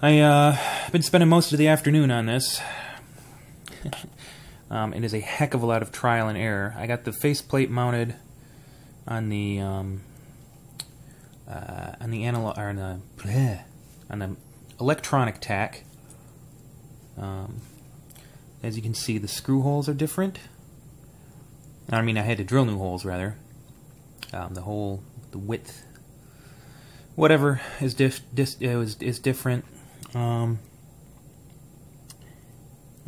I've been spending most of the afternoon on this. It is a heck of a lot of trial and error. I got the faceplate mounted on the analog, or on the electronic tach. As you can see, the screw holes are different. I mean, I had to drill new holes rather. The width, whatever, is different. I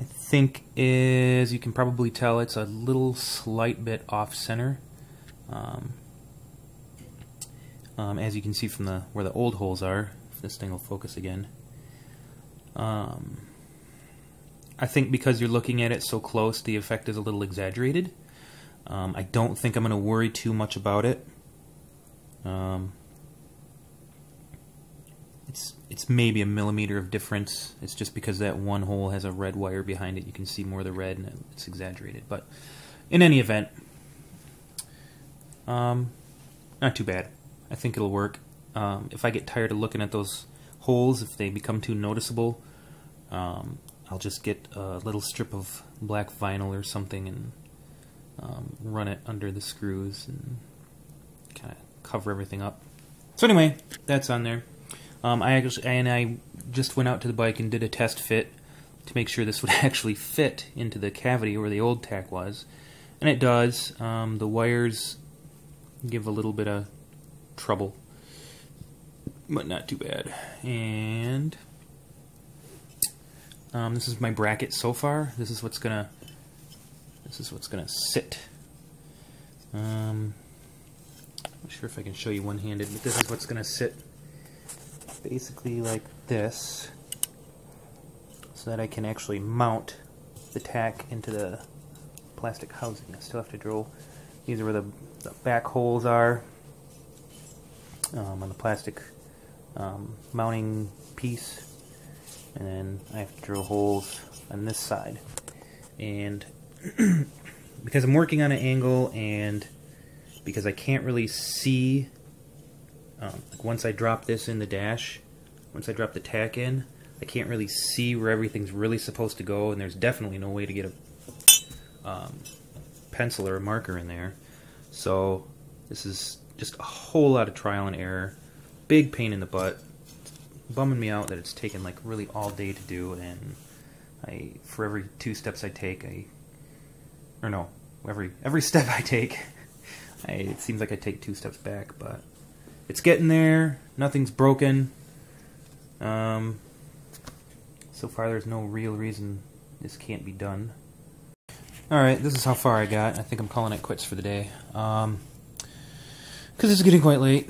think, as you can probably tell, it's a little slight bit off center. As you can see from where the old holes are, if this thing will focus again. I think because you're looking at it so close, the effect is a little exaggerated. I don't think I'm going to worry too much about it. It's maybe a millimeter of difference. It's just because that one hole has a red wire behind it. You can see more of the red, and it's exaggerated. But in any event, not too bad. I think it'll work. If I get tired of looking at those holes, if they become too noticeable, I'll just get a little strip of black vinyl or something and run it under the screws and kind of cover everything up. So anyway, that's on there. I just went out to the bike and did a test fit to make sure this would actually fit into the cavity where the old tach was, and it does. The wires give a little bit of trouble, but not too bad. And this is my bracket so far. This is what's gonna sit. I'm not sure if I can show you one-handed, but this is what's gonna sit basically like this, so that I can actually mount the tach into the plastic housing. I still have to drill. These are where the back holes are on the plastic mounting piece, and then I have to drill holes on this side. And because I'm working on an angle, and because I can't really see, like once I drop this in the dash, once I drop the tach in, I can't really see where everything's really supposed to go, and there's definitely no way to get a pencil or a marker in there. So this is just a whole lot of trial and error. Big pain in the butt. It's bumming me out that it's taken like really all day to do, and for every 2 steps I take, every step I take, it seems like I take 2 steps back, but it's getting there. Nothing's broken. So far there's no real reason this can't be done. Alright, this is how far I got. I think I'm calling it quits for the day. Because it's getting quite late.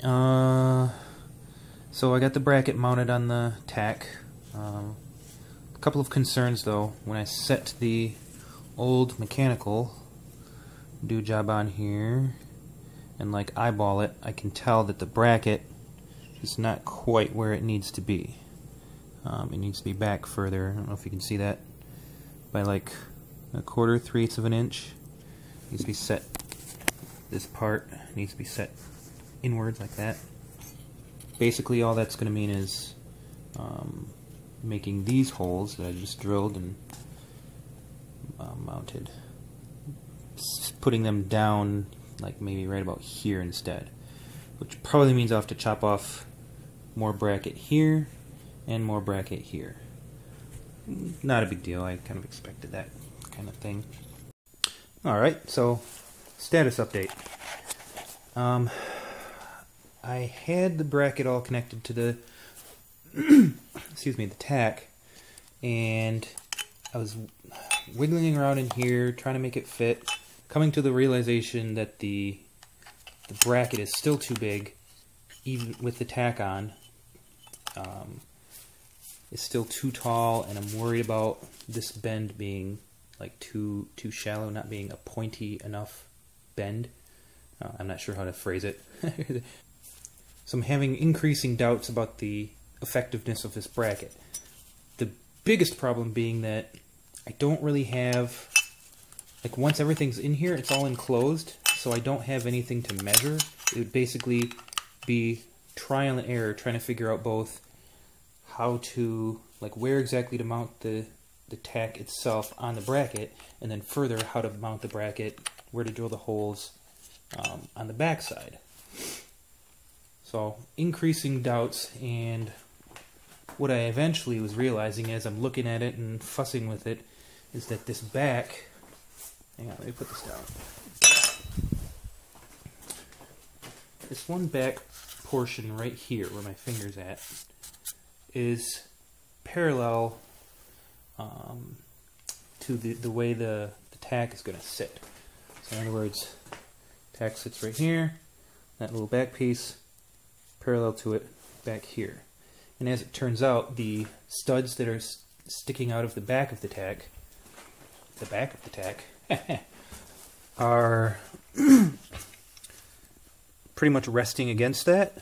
So I got the bracket mounted on the tach. A couple of concerns though. When I set the old mechanical do job on here and like eyeball it, I can tell that the bracket is not quite where it needs to be. It needs to be back further. I don't know if you can see that, by like 1/4, 3/8 of an inch. It needs to be set. This part needs to be set inwards like that. Basically, all that's going to mean is making these holes that I just drilled and mounted, putting them down like maybe right about here instead, which probably means I'll have to chop off more bracket here and more bracket here. Not a big deal. I kind of expected that kind of thing. Alright, so status update. I had the bracket all connected to the excuse me, the tach, and I was wiggling around in here trying to make it fit, coming to the realization that the bracket is still too big, even with the tach on. It's still too tall, and I'm worried about this bend being like too shallow, not being a pointy enough bend. I'm not sure how to phrase it. So I'm having increasing doubts about the effectiveness of this bracket. The biggest problem being that I don't really have, like, once everything's in here, it's all enclosed, so I don't have anything to measure. It would basically be trial and error, trying to figure out both how to, like, where exactly to mount the tack itself on the bracket, and then further how to mount the bracket, where to drill the holes on the back side. So increasing doubts, and what I eventually was realizing as I'm looking at it and fussing with it is that this back, hang on, let me put this down. This one back portion right here, where my finger's at, is parallel to the way the tack is going to sit. So in other words, tack sits right here, that little back piece parallel to it back here. And as it turns out, the studs that are sticking out of the back of the tack, are pretty much resting against that.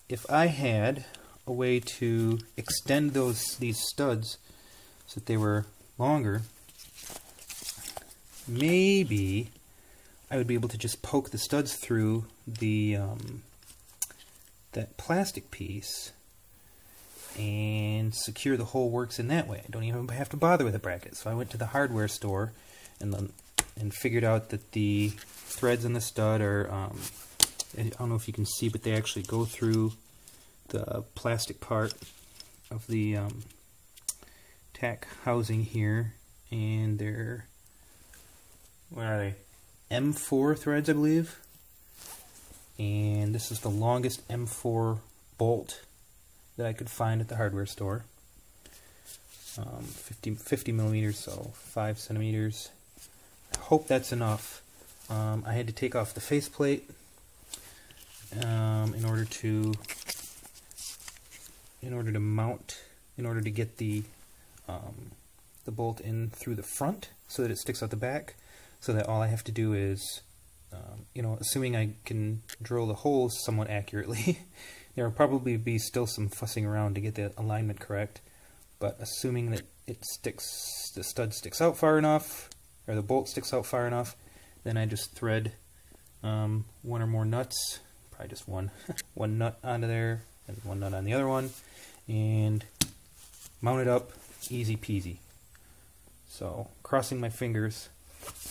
If I had a way to extend these studs so that they were longer, maybe I would be able to just poke the studs through the that plastic piece and secure the whole works in that way. I don't even have to bother with a bracket. So I went to the hardware store and figured out that the threads in the stud are, I don't know if you can see, but they actually go through the plastic part of the tack housing here, and they're, what are they? M4 threads, I believe. And this is the longest M4 bolt that I could find at the hardware store. 50 millimeters, so 5 centimeters. I hope that's enough. I had to take off the faceplate in order to mount, in order to get the bolt in through the front so that it sticks out the back, so that all I have to do is, you know, assuming I can drill the holes somewhat accurately, there will probably be still some fussing around to get the alignment correct, but assuming that it sticks, the stud sticks out far enough, or the bolt sticks out far enough, then I just thread one or more nuts, probably just one, one nut onto there, and one nut on the other one, and mount it up, easy peasy. So, crossing my fingers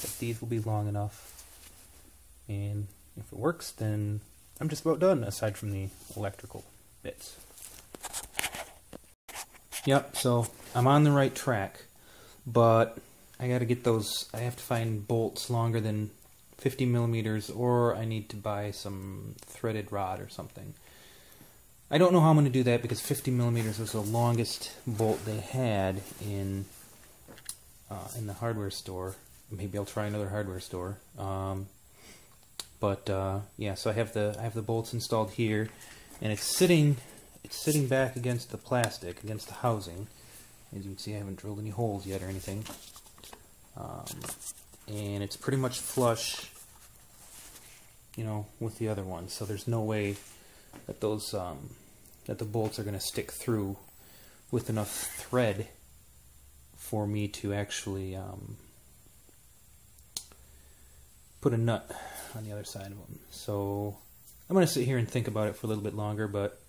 that these will be long enough, and if it works, then I'm just about done, aside from the electrical bits. Yep, so I'm on the right track, but I gotta get those, I have to find bolts longer than 50 millimeters, or I need to buy some threaded rod or something. I don't know how I'm going to do that, because 50 millimeters was the longest bolt they had in the hardware store. Maybe I'll try another hardware store. Yeah, so I have the bolts installed here, and it's sitting back against the plastic, against the housing. As you can see, I haven't drilled any holes yet or anything. And it's pretty much flush, you know, with the other one. So there's no way that those that the bolts are going to stick through with enough thread for me to actually put a nut on the other side of them. So I'm going to sit here and think about it for a little bit longer, but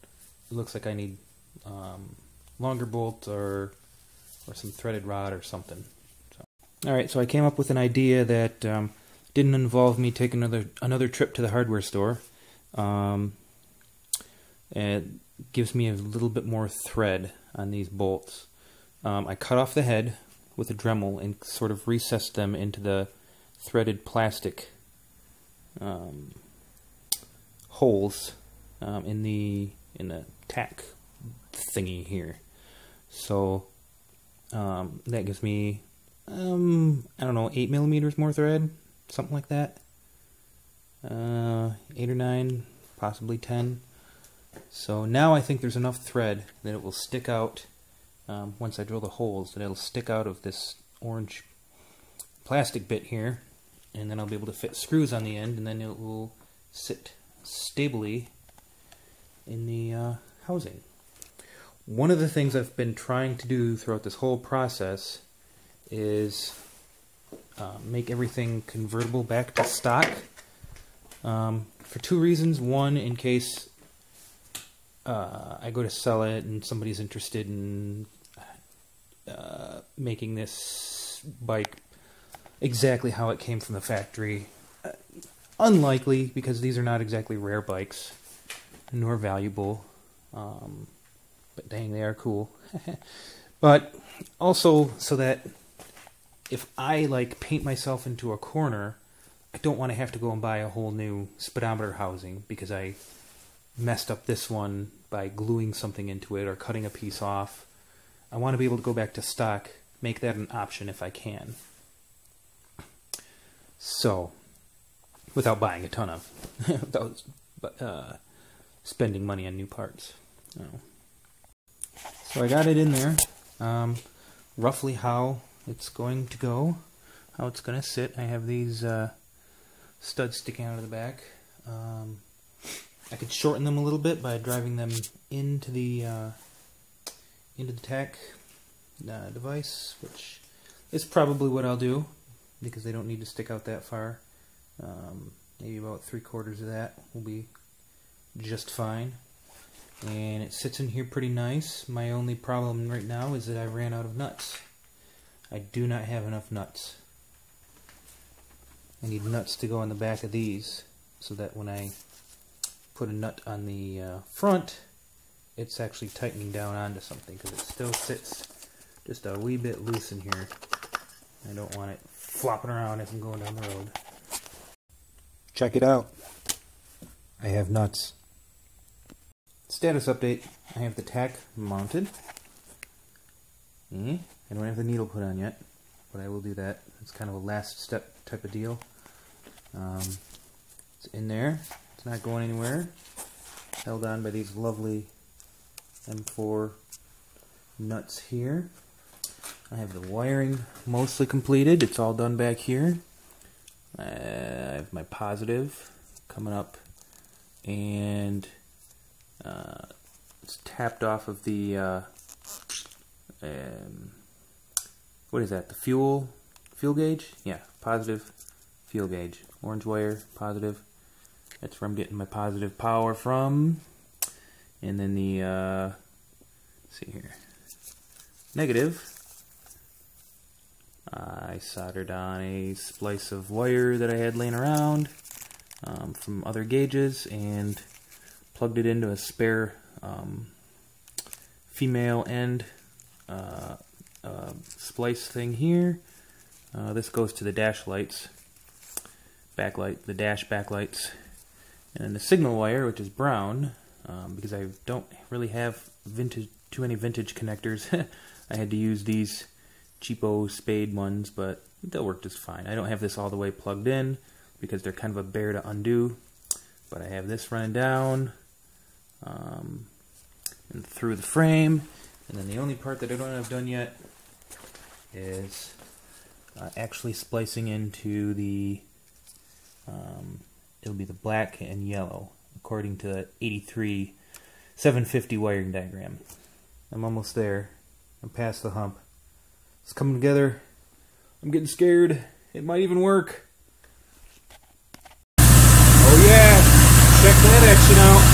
it looks like I need longer bolts or some threaded rod or something. So. Alright, so I came up with an idea that didn't involve me taking another trip to the hardware store. It gives me a little bit more thread on these bolts. I cut off the head with a Dremel and sort of recessed them into the threaded plastic holes in the tack thingy here. So that gives me I don't know, 8 millimeters more thread, something like that. 8 or 9, possibly 10. So now I think there's enough thread that it will stick out once I drill the holes, that it'll stick out of this orange plastic bit here, and then I'll be able to fit screws on the end, and then it will sit stably in the housing. One of the things I've been trying to do throughout this whole process is make everything convertible back to stock for two reasons. One, in case I go to sell it and somebody's interested in making this bike exactly how it came from the factory. Unlikely, because these are not exactly rare bikes, nor valuable. But dang, they are cool. But also so that if I like paint myself into a corner, I don't want to have to go and buy a whole new speedometer housing because I messed up this one by gluing something into it or cutting a piece off. I want to be able to go back to stock, make that an option if I can. So, without buying a ton of, without spending money on new parts. No. So I got it in there, roughly how it's going to go, how it's going to sit. I have these studs sticking out of the back. I could shorten them a little bit by driving them into the Tach device, which is probably what I'll do because they don't need to stick out that far. Maybe about 3/4 of that will be just fine. And it sits in here pretty nice. My only problem right now is that I ran out of nuts. I do not have enough nuts. I need nuts to go on the back of these so that when I put a nut on the front, it's actually tightening down onto something because it still sits just a wee bit loose in here. I don't want it flopping around as I'm going down the road. Check it out. I have nuts. Status update. I have the Tach mounted. I don't have the needle put on yet, but I will do that. It's kind of a last step type of deal. It's in there. It's not going anywhere. Held on by these lovely M4 nuts here. I have the wiring mostly completed. It's all done back here. I have my positive coming up, and it's tapped off of the what is that? The fuel gauge? Yeah, positive fuel gauge. Orange wire, positive. That's where I'm getting my positive power from. And then the let's see here, negative. I soldered on a splice of wire that I had laying around from other gauges and plugged it into a spare female end splice thing here. This goes to the dash lights, backlight, the dash backlights, and then the signal wire, which is brown, because I don't really have too many vintage connectors. I had to use these cheapo spade ones, but they'll work just fine. I don't have this all the way plugged in because they're kind of a bear to undo, but I have this running down and through the frame. And then the only part that I don't have done yet is actually splicing into the it'll be the black and yellow according to the 83 750 wiring diagram. I'm almost there. I'm past the hump. It's coming together. I'm getting scared. It might even work. Oh yeah! Check that action out.